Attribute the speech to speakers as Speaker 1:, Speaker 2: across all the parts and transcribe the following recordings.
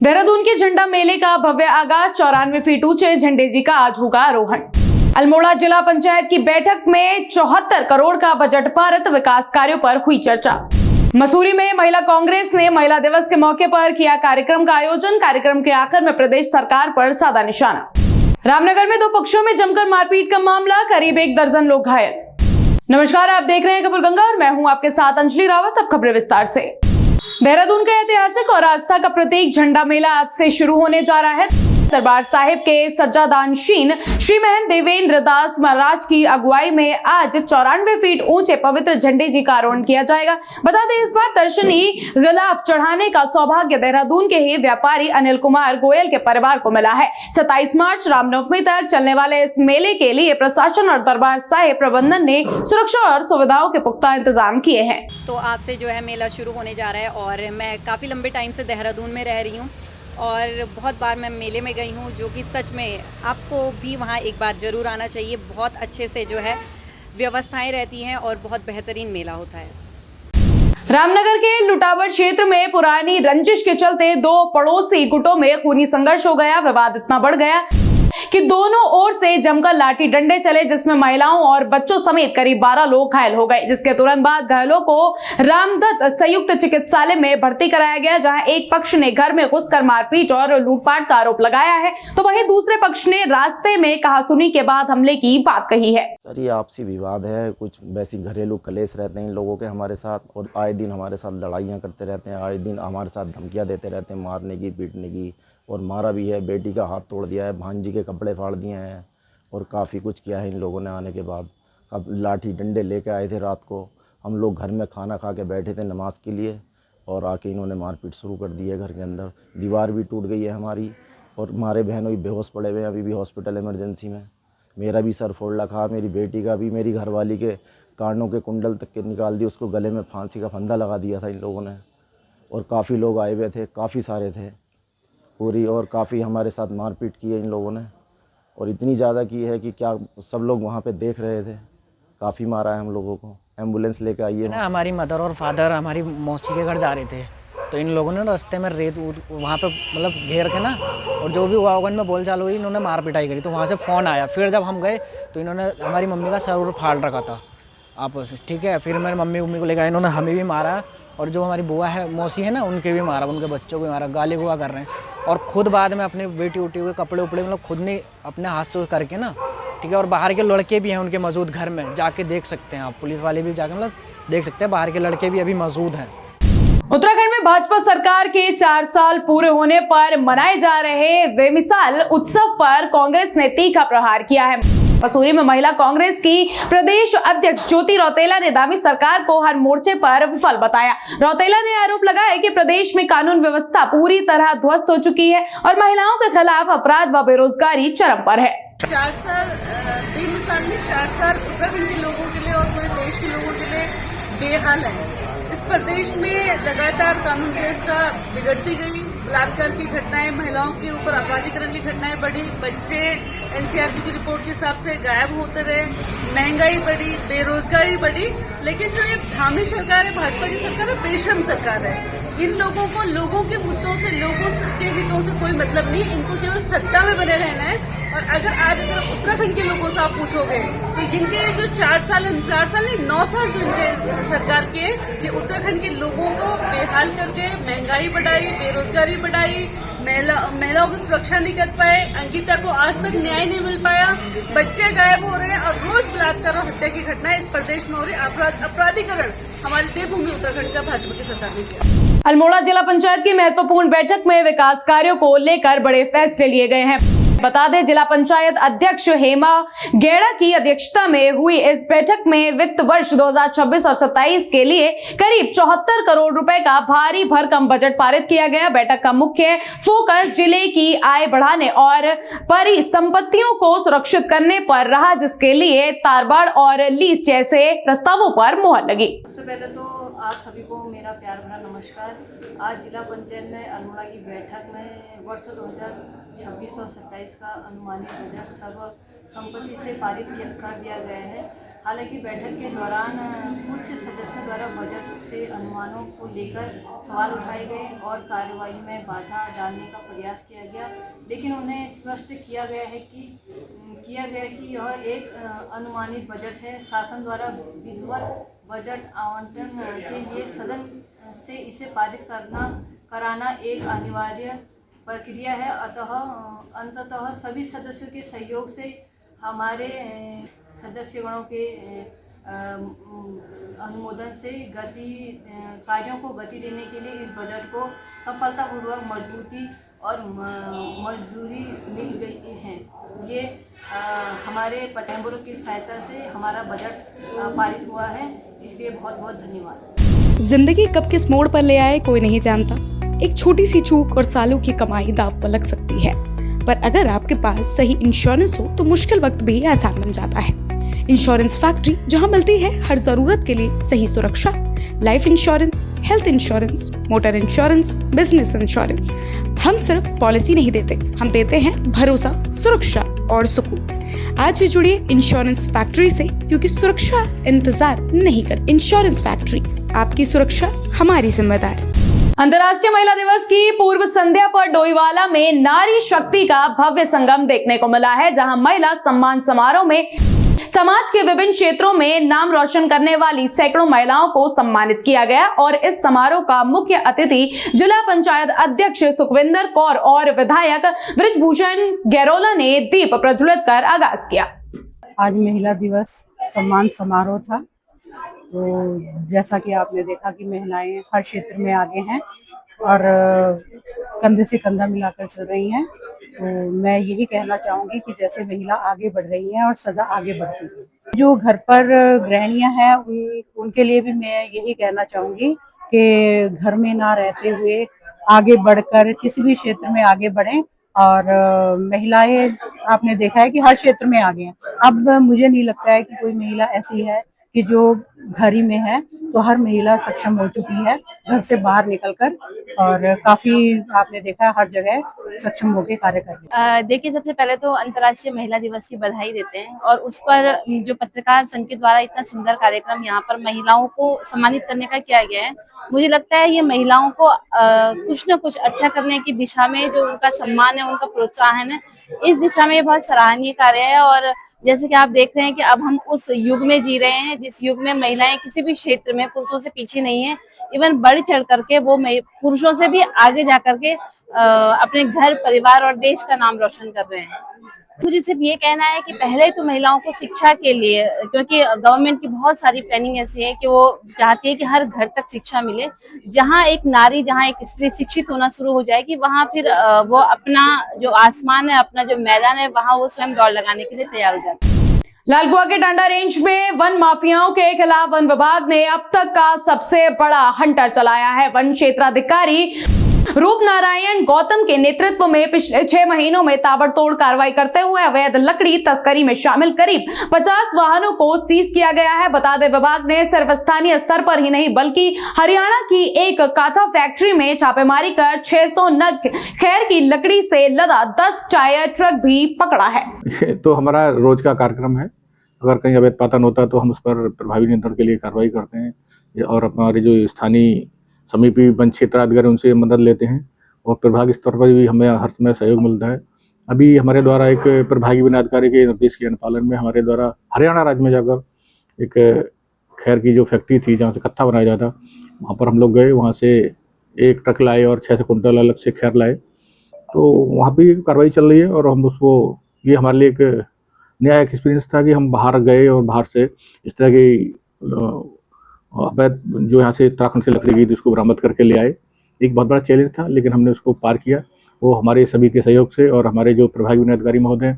Speaker 1: देहरादून के झंडा मेले का भव्य आगाज 94 फीट ऊंचे झंडे जी का आज होगा आरोहण। अल्मोड़ा जिला पंचायत की बैठक में 74 करोड़ का बजट पारित, विकास कार्यों पर हुई चर्चा। मसूरी में महिला कांग्रेस ने महिला दिवस के मौके पर किया कार्यक्रम का आयोजन। कार्यक्रम के आखिर में प्रदेश सरकार पर साधा निशाना। रामनगर में दो पक्षों में जमकर मारपीट का मामला, करीब 1 दर्जन लोग घायल। नमस्कार, आप देख रहे हैं खबर गंगा और मैं हूं आपके साथ अंजलि रावत। अब खबरें विस्तार से। देहरादून का ऐतिहासिक और आस्था का प्रतीक झंडा मेला आज से शुरू होने जा रहा है। दरबार साहिब के सज्जादानशीन श्री महंत देवेंद्र दास महाराज की अगुवाई में आज 94 फीट ऊंचे पवित्र झंडे जी का आरोहण किया जाएगा। बता दें, इस बार दर्शनी गिलाफ चढ़ाने का सौभाग्य देहरादून के ही व्यापारी अनिल कुमार गोयल के परिवार को मिला है। 27 मार्च रामनवमी तक चलने वाले इस मेले के लिए प्रशासन और दरबार साहिब प्रबंधन ने सुरक्षा और सुविधाओं के पुख्ता इंतजाम किए हैं।
Speaker 2: तो आज से जो है मेला शुरू होने जा रहा है और मैं काफ़ी लंबे टाइम से देहरादून में रह रही हूँ और बहुत बार मैं मेले में गई हूँ, जो कि सच में आपको भी वहाँ एक बार ज़रूर आना चाहिए। बहुत अच्छे से जो है व्यवस्थाएं रहती हैं और बहुत बेहतरीन मेला होता है।
Speaker 1: रामनगर के लुटावर क्षेत्र में पुरानी रंजिश के चलते दो पड़ोसी गुटों में खूनी संघर्ष हो गया। विवाद इतना बढ़ गया कि दोनों ओर से जमकर लाठी डंडे चले, जिसमें महिलाओं और बच्चों समेत करीब 12 लोग घायल हो गए। जिसके तुरंत बाद घायलों को रामदत्त संयुक्त चिकित्सालय में भर्ती कराया गया, जहां एक पक्ष ने घर में घुसकर मारपीट और लूटपाट का आरोप लगाया है, तो वहीं दूसरे पक्ष ने रास्ते में कहासुनी के बाद हमले की बात कही है।
Speaker 3: सर, ये आपसी विवाद है, कुछ वैसी घरेलू कलेश रहते हैं इन लोगों के हमारे साथ, और आए दिन हमारे साथ लड़ाइयाँ करते रहते हैं, आए दिन हमारे साथ धमकियाँ देते रहते हैं, मारने की, पीटने की, और मारा भी है। बेटी का हाथ तोड़ दिया है, भांजी के कपड़े फाड़ दिए हैं और काफ़ी कुछ किया है इन लोगों ने आने के बाद। अब लाठी डंडे लेके आए थे रात को, हम लोग घर में खाना खा के बैठे थे नमाज के लिए, और आके इन्होंने मारपीट शुरू कर दी है। घर के अंदर दीवार भी टूट गई है हमारी, और हमारे बहनों भी बेहोश पड़े हुए हैं अभी भी हॉस्पिटल इमरजेंसी में। मेरा भी सर फोड़ रखा, मेरी बेटी का भी, मेरी घरवाली के कानों के कुंडल तक के निकाल दिए, उसको गले में फांसी का फंदा लगा दिया था इन लोगों ने। और काफ़ी लोग आए हुए थे, काफ़ी सारे थे पूरी, और काफ़ी हमारे साथ मारपीट की है इन लोगों ने, और इतनी ज़्यादा की है कि क्या सब लोग वहाँ पे देख रहे थे। काफ़ी मारा है हम लोगों को। एम्बुलेंस लेके आई है
Speaker 4: ना। हमारी मदर और फादर हमारी मौसी के घर जा रहे थे, तो इन लोगों ने रास्ते में रेत वहाँ पे मतलब घेर के ना, और जो भी वागन में बोलचाल हुई, इन्होंने मार पिटाई करी। तो वहाँ से फ़ोन आया, फिर जब हम गए तो इन्होंने हमारी मम्मी का सर फाड़ रखा था आपस में, ठीक है। फिर मेरी मम्मी को लेकर इन्होंने हमें भी मारा, और जो हमारी बुआ है, मौसी है ना, उनके भी मारा, उनके बच्चों को भी मारा, गाली गुआ कर रहे हैं। और खुद बाद में अपनी बेटी उठी हुए कपड़े उपड़े मतलब खुद ने अपने हाथ से करके ना, ठीक है। और बाहर के लड़के भी हैं उनके मौजूद घर में, जाके देख सकते हैं आप, पुलिस वाले भी जाके मतलब देख सकते हैं, बाहर के लड़के भी अभी मौजूद हैं।
Speaker 1: उत्तराखंड में भाजपा सरकार के 4 साल पूरे होने पर मनाए जा रहे बेमिसाल उत्सव पर कांग्रेस ने तीखा प्रहार किया है। मसूरी में महिला कांग्रेस की प्रदेश अध्यक्ष ज्योति रौतेला ने दावी सरकार को हर मोर्चे पर विफल बताया। रौतेला ने आरोप लगाया कि प्रदेश में कानून व्यवस्था पूरी तरह ध्वस्त हो चुकी है और महिलाओं के खिलाफ अपराध व बेरोजगारी चरम पर है।
Speaker 5: 4 साल बेमिसाल नहीं, 4 साल उत्तराखंड के लोगों के लिए और पूरे देश के लोगों के लिए बेहाल है। इस प्रदेश में लगातार कानून व्यवस्था बिगड़ती गई, बलात्कार की घटनाएं, महिलाओं के ऊपर अपराधीकरण की घटनाएं बढ़ी, बच्चे एनसीआरबी की रिपोर्ट के हिसाब से गायब होते रहे, महंगाई बढ़ी, बेरोजगारी बढ़ी। लेकिन जो ये धामी सरकार है, भाजपा की सरकार है, बेशर्म सरकार है। इन लोगों को लोगों के मुद्दों से, लोगों के हितों से कोई मतलब नहीं, इनको केवल सत्ता में बने रहना है। और अगर उत्तराखंड के लोगों से आप पूछोगे तो इनके जो 4 साल नहीं 9 साल जो इनके सरकार के, ये उत्तराखंड के लोगों को बेहाल करके महंगाई बढ़ाई, बेरोजगारी बढ़ाई, महिलाओं की सुरक्षा नहीं कर पाए, अंकिता को आज तक न्याय नहीं मिल पाया, बच्चे गायब हो रहे हैं, और रोज बलात्कार और हत्या की घटनाएं इस प्रदेश में हो रही। अपराधीकरण हमारी देवभूमि उत्तराखंड का भाजपा की सरकार ने किया।
Speaker 1: अल्मोड़ा जिला पंचायत की महत्वपूर्ण बैठक में विकास कार्यों को लेकर बड़े फैसले लिए गए हैं। बता दें, जिला पंचायत अध्यक्ष हेमा गेड़ा की अध्यक्षता में हुई इस बैठक में वित्त वर्ष 2026 और 27 के लिए करीब 74 करोड़ रुपए का भारी भरकम बजट पारित किया गया। बैठक का मुख्य फोकस जिले की आय बढ़ाने और परिसंपत्तियों को सुरक्षित करने पर रहा, जिसके लिए तारबाड़ और लीज जैसे प्रस्तावों पर मुहर लगी।
Speaker 6: सबसे पहले तो आप सभी को मेरा प्यार भरा नमस्कार। आज जिला पंचायत में अल्मोड़ा की बैठक में वर्ष 2026 और 27 का अनुमानित बजट सर्वसम्मति से पारित कर दिया गया है। हालांकि बैठक के दौरान कुछ सदस्यों द्वारा बजट से अनुमानों को लेकर सवाल उठाए गए और कार्यवाही में बाधा डालने का प्रयास किया गया, लेकिन उन्हें स्पष्ट किया गया कि यह एक अनुमानित बजट है। शासन द्वारा विधिवत बजट आवंटन के लिए सदन से इसे पारित कराना एक अनिवार्य प्रक्रिया है। अंततः सभी सदस्यों के सहयोग से हमारे सदस्यगणों के अनुमोदन से कार्यों को गति देने के लिए इस बजट को सफलतापूर्वक मजबूती और मजदूरी मिल गई है। ये हमारे मेंबरों की सहायता से हमारा बजट पारित हुआ है, इसलिए बहुत बहुत धन्यवाद।
Speaker 1: जिंदगी कब किस मोड़ पर ले आए कोई नहीं जानता। एक छोटी सी चूक और सालों की कमाई दांव पर लग सकती है, पर अगर आपके पास सही इंश्योरेंस हो तो मुश्किल वक्त भी आसान बन जाता है। इंश्योरेंस फैक्ट्री, जहां मिलती है हर जरूरत के लिए सही सुरक्षा। Life insurance, health insurance, motor insurance, business insurance. हम सिर्फ पॉलिसी नहीं देते, हम देते हैं भरोसा, सुरक्षा और सुकून। आज ही जुड़िए इंश्योरेंस फैक्ट्री से, क्योंकि सुरक्षा इंतजार नहीं कर। इंश्योरेंस फैक्ट्री, आपकी सुरक्षा हमारी जिम्मेदारी। अंतर्राष्ट्रीय महिला दिवस की पूर्व संध्या पर डोईवाला में नारी शक्ति का भव्य संगम देखने को मिला है, जहां महिला सम्मान समारोह में समाज के विभिन्न क्षेत्रों में नाम रोशन करने वाली सैकड़ों महिलाओं को सम्मानित किया गया। और इस समारोह का मुख्य अतिथि जिला पंचायत अध्यक्ष सुखविंदर कौर और विधायक बृजभूषण गैरोला ने दीप प्रज्वलित कर आगाज किया।
Speaker 7: आज महिला दिवस सम्मान समारोह था, तो जैसा कि आपने देखा कि महिलाएं हर क्षेत्र में आगे हैं और कंधे से कंधा मिलाकर चल रही हैं। तो मैं यही कहना चाहूँगी कि जैसे महिला आगे बढ़ रही हैं और सदा आगे बढ़ती है। जो घर पर गृहिणियां हैं उनके लिए भी मैं यही कहना चाहूँगी कि घर में ना रहते हुए आगे बढ़कर किसी भी क्षेत्र में आगे बढ़ें। और महिलाएं आपने देखा है कि हर क्षेत्र में आगे हैं। अब मुझे नहीं लगता है कि कोई महिला ऐसी है कि जो घर ही में है, तो हर महिला सक्षम हो चुकी है घर से बाहर निकलकर, और काफी आपने देखा है हर जगह सक्षम होकर कार्य कर रही है।
Speaker 8: देखिए, सबसे पहले तो अंतर्राष्ट्रीय महिला दिवस की बधाई देते हैं, और उस पर जो पत्रकार संघ के द्वारा इतना सुंदर कार्यक्रम यहाँ पर महिलाओं को सम्मानित करने का किया गया है, मुझे लगता है ये महिलाओं को कुछ न कुछ अच्छा करने की दिशा में जो उनका सम्मान है, उनका प्रोत्साहन है, इस दिशा में बहुत सराहनीय कार्य है। और जैसे कि आप देख रहे हैं कि अब हम उस युग में जी रहे हैं जिस युग में महिलाएं किसी भी क्षेत्र में पुरुषों से पीछे नहीं है। इवन बढ़ चढ़ करके वो पुरुषों से भी आगे जा करके अपने घर, परिवार और देश का नाम रोशन कर रहे हैं। मुझे सिर्फ ये कहना है कि पहले तो महिलाओं को शिक्षा के लिए, क्योंकि गवर्नमेंट की बहुत सारी प्लानिंग ऐसी है कि वो चाहती है कि हर घर तक शिक्षा मिले। जहाँ एक नारी, जहाँ एक स्त्री शिक्षित होना शुरू हो जाएगी, वहाँ फिर वो अपना जो आसमान है, अपना जो मैदान है, वहाँ वो स्वयं दौड़ लगाने के लिए तैयार हो जाती है।
Speaker 1: लालकुआ के टांडा रेंज में वन माफियाओं के खिलाफ वन विभाग ने अब तक का सबसे बड़ा हंटर चलाया है। वन क्षेत्राधिकारी रूप नारायण गौतम के नेतृत्व में पिछले 6 महीनों में ताबड़तोड़ कार्रवाई करते हुए अवैध लकड़ी तस्करी में शामिल करीब 50 वाहनों को सीज किया गया है। बता दें, विभाग ने सिर्फ स्थानीय स्तर पर ही नहीं बल्कि हरियाणा की एक काथा फैक्ट्री में छापेमारी कर 600 नग खैर की लकड़ी से लदा 10 टायर ट्रक भी पकड़ा है।
Speaker 9: तो हमारा रोज का कार्यक्रम है, अगर कहीं अवैध पातन होता है तो हम उस पर प्रभावी नियंत्रण के लिए कार्रवाई करते हैं, और हमारे जो स्थानीय समीपी वन क्षेत्राधिकारी उनसे मदद लेते हैं, और प्रभाग स्तर पर भी हमें हर समय सहयोग मिलता है। अभी हमारे द्वारा एक प्रभागी वन अधिकारी के निर्देश के अनुपालन में हमारे द्वारा हरियाणा राज्य में जाकर एक खैर की जो फैक्ट्री थी जहाँ से कत्था बनाया जाता, वहाँ पर हम लोग गए, वहाँ से एक ट्रक लाए और 600 कुंटल अलग से खैर लाए। तो वहाँ भी कार्रवाई चल रही है, और हम उसको, ये हमारे लिए एक नया एक्सपीरियंस था कि हम बाहर गए और बाहर से इस तरह की अवैध जो यहाँ से उत्तराखंड से लकड़ी की उसको बरामद करके ले आए। एक बहुत बड़ा चैलेंज था, लेकिन हमने उसको पार किया। वो हमारे सभी के सहयोग से और हमारे जो प्रभागी वन अधिकारी महोदय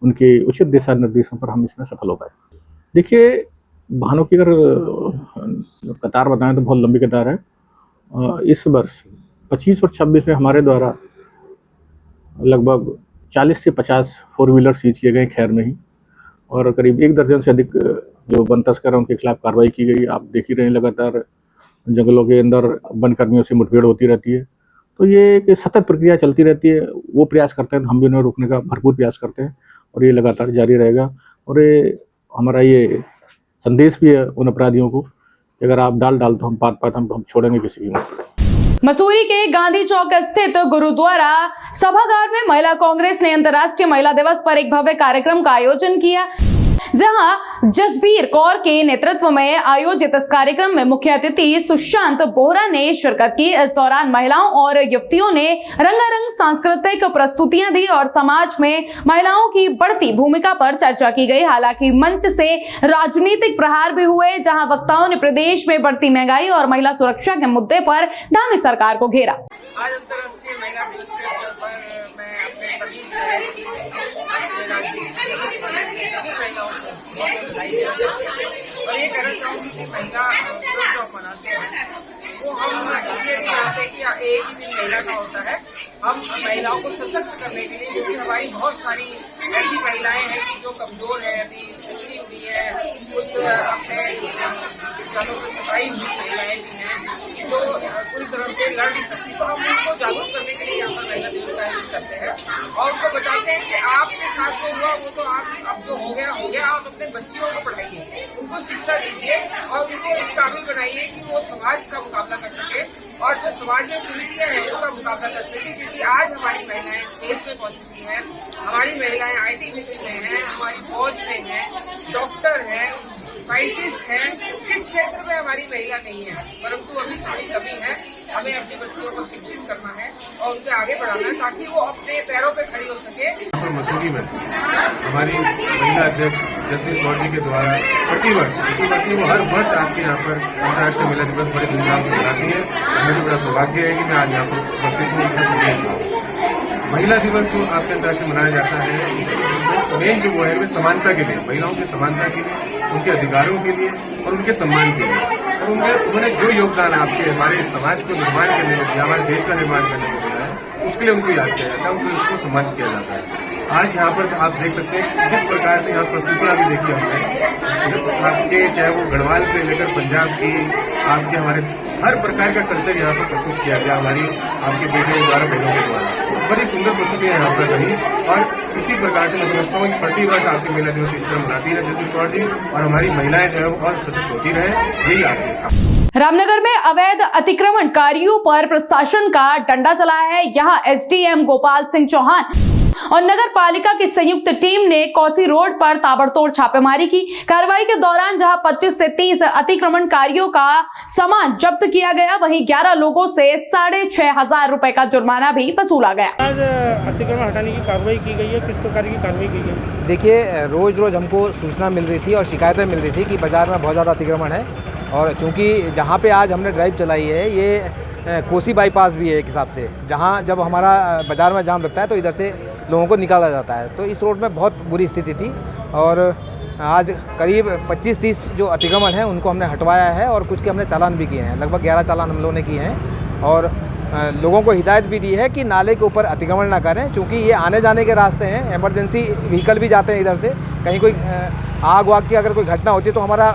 Speaker 9: उनके उचित दिशा निर्देशों पर हम इसमें सफल हो पाए। देखिए, वाहनों की अगर कतार बताएं तो बहुत लंबी कतार है। इस वर्ष 25 और 26 में हमारे द्वारा लगभग 40 से 50 4 व्हीलर सीज किए गए खैर में ही, और करीब 1 दर्जन से अधिक जो वन तस्कर हैं उनके खिलाफ कार्रवाई की गई। आप देख ही रहे हैं, लगातार जंगलों के अंदर वन कर्मियों से मुठभेड़ होती रहती है। तो ये एक सतत प्रक्रिया चलती रहती है। वो प्रयास करते हैं, हम भी उन्हें रोकने का भरपूर प्रयास करते हैं, और ये लगातार जारी रहेगा। और ये हमारा ये संदेश भी है उन अपराधियों को कि अगर आप डाल तो हम पात हम छोड़ेंगे किसी की मत।
Speaker 1: मसूरी के गांधी चौक स्थित गुरुद्वारा सभागार में महिला कांग्रेस ने अंतर्राष्ट्रीय महिला दिवस पर एक भव्य कार्यक्रम का आयोजन किया, जहां जसबीर कौर के नेतृत्व में आयोजित इस कार्यक्रम में मुख्य अतिथि सुशांत बोहरा ने शिरकत की। इस दौरान महिलाओं और युवतियों ने रंगारंग सांस्कृतिक प्रस्तुतियां दी और समाज में महिलाओं की बढ़ती भूमिका पर चर्चा की गई। हालांकि मंच से राजनीतिक प्रहार भी हुए, जहां वक्ताओं ने प्रदेश में बढ़ती महंगाई और महिला सुरक्षा के मुद्दे पर धामी सरकार को घेरा।
Speaker 10: आज अंतर्राष्ट्रीय महिला दिवस के अवसर पर मैं अपने सभी शहर की महिलाओं को बधाई देना चाहती हूँ और ये कहना चाहूँगी कि महिला दिवस जो मनाते हैं वो हम इसलिए नहीं मनाते कि एक ही दिन महिला का होता है। हम महिलाओं को सशक्त करने के लिए, क्योंकि हमारी बहुत सारी ऐसी महिलाएं हैं कि जो कमजोर है, अभी पिछड़ी हुई है, कुछ अपने जालों से सफाई हुई महिलाएं भी हैं जो पूरी तरह से लड़ नहीं सकती। तो हम उनको जागरूक करने के लिए यहाँ पर महिला दिवस का आयोजन करते हैं और उनको बताते हैं कि आपके साथ जो हुआ वो तो आप अब जो हो गया, आप अपने बच्चियों को पढ़ाइए, उनको शिक्षा दीजिए और उनको इस काबिल बनाइए कि वो समाज का मुकाबला कर सके और जो समाज में कुरीतियां हैं उनका मुकाबला कर सके। क्योंकि आज हमारी महिलाएं स्टेज पे पहुंच चुकी हैं, हमारी महिलाएं IT में हैं, हमारी फौज में हैं, डॉक्टर हैं, साइंटिस्ट हैं। किस क्षेत्र में हमारी महिला नहीं है, परंतु अभी थोड़ी कमी है। हमें अपनी बच्चियों को शिक्षित करना है और उनके आगे बढ़ाना है ताकि वो अपने पैरों पे खड़ी हो सके।
Speaker 11: मसूरी में हमारी महिला अध्यक्ष जसबीर कौर जी के द्वारा प्रतिवर्ष इसी वर्ष वो हर वर्ष आपके यहाँ पर अंतर्राष्ट्रीय महिला दिवस बड़े धूमधाम से मनाती है। मुझे बड़ा सौभाग्य है कि मैं आज यहाँ पर उपस्थित हूँ, उनका संदेश हूँ। महिला दिवस जो आपके अंतर्राष्ट्रीय मनाया जाता है, इसमें मेन जो वो है समानता के लिए, महिलाओं की समानता के लिए, उनके अधिकारों के लिए और उनके सम्मान के लिए। और उन्होंने जो योगदान आपके हमारे समाज को निर्माण करने में दिया, हमारे देश का निर्माण करने में दिया है, उसके लिए उनको याद किया जाता है, उनको उसको सम्मानित किया जाता है। आज यहाँ पर आप देख सकते हैं जिस प्रकार से यहाँ प्रस्तुतियां भी देखी हमने, आपके चाहे वो गढ़वाल से लेकर पंजाब की, आपके हमारे हर प्रकार का कल्चर यहाँ पर प्रस्तुत किया गया हमारी आपके बेटियों द्वारा, बहनों के द्वारा। बड़ी सुंदर प्रस्तुतियां यहाँ पर रही और इसी प्रकार से मैं समझता हूँ कि प्रतिवर्ष आपकी महिला दिवस इस तरह मनाती है जसबीर कौर जी, और हमारी महिलाएं जो है वो और सशक्त होती रहे, यही आगे।
Speaker 1: रामनगर में अवैध अतिक्रमणकारियों पर प्रशासन का डंडा चला है। यहाँ SDM गोपाल सिंह चौहान और नगर पालिका की संयुक्त टीम ने कौसी रोड पर ताबड़तोड़ छापेमारी की। कार्रवाई के दौरान जहां 25 से 30 अतिक्रमणकारियों का सामान जब्त किया गया, वहीं 11 लोगों से 6,500 रुपए का जुर्माना भी वसूला गया।
Speaker 12: आज अतिक्रमण हटाने की कार्रवाई की गई है, किस प्रकार की कार्रवाई की गई?
Speaker 13: देखिए, रोज हमको सूचना मिल रही थी और शिकायतें मिल रही थी कि बाजार में बहुत ज़्यादा अतिक्रमण है, और चूँकि जहाँ पे आज हमने ड्राइव चलाई है ये कोसी बाईपास भी है एक हिसाब से, जहाँ जब हमारा बाज़ार में जाम लगता है तो इधर से लोगों को निकाला जाता है, तो इस रोड में बहुत बुरी स्थिति थी। और आज करीब 25-30 जो अतिक्रमण हैं उनको हमने हटवाया है और कुछ के हमने चालान भी किए हैं, लगभग 11 चालान हम लोगों ने किए हैं। और लोगों को हिदायत भी दी है कि नाले के ऊपर अतिक्रमण ना करें, क्योंकि ये आने जाने के रास्ते हैं, इमरजेंसी व्हीकल भी जाते हैं इधर से, कहीं कोई आग वाग की अगर कोई घटना होती है तो हमारा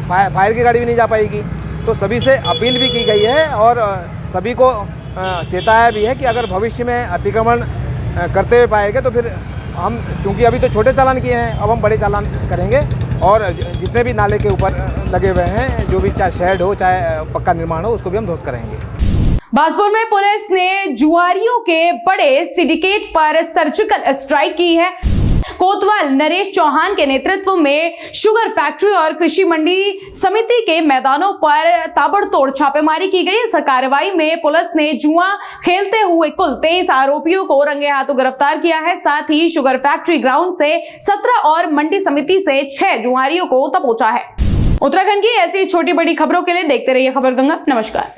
Speaker 13: फायर की गाड़ी भी नहीं जा पाएगी। तो सभी से अपील भी की गई है और सभी को चेताया भी है कि अगर भविष्य में अतिक्रमण करते हुए पाएंगे तो फिर हम, चूँकि अभी तो छोटे चालान किए हैं, अब हम बड़े चालान करेंगे और जितने भी नाले के ऊपर लगे हुए हैं, जो भी चाहे शेड हो चाहे पक्का निर्माण हो, उसको भी हम ध्वस्त करेंगे।
Speaker 1: बाजपुर में पुलिस ने जुआरियों के बड़े सिंडिकेट पर सर्जिकल स्ट्राइक की है। कोतवाल नरेश चौहान के नेतृत्व में शुगर फैक्ट्री और कृषि मंडी समिति के मैदानों पर ताबड़तोड़ छापेमारी की गई। इस कार्रवाई में पुलिस ने जुआ खेलते हुए कुल 23 आरोपियों को रंगे हाथों गिरफ्तार किया है। साथ ही शुगर फैक्ट्री ग्राउंड से 17 और मंडी समिति से 6 जुआरियों को दबोचा है। उत्तराखंड की ऐसी छोटी बड़ी खबरों के लिए देखते रहिए खबर गंगा। नमस्कार।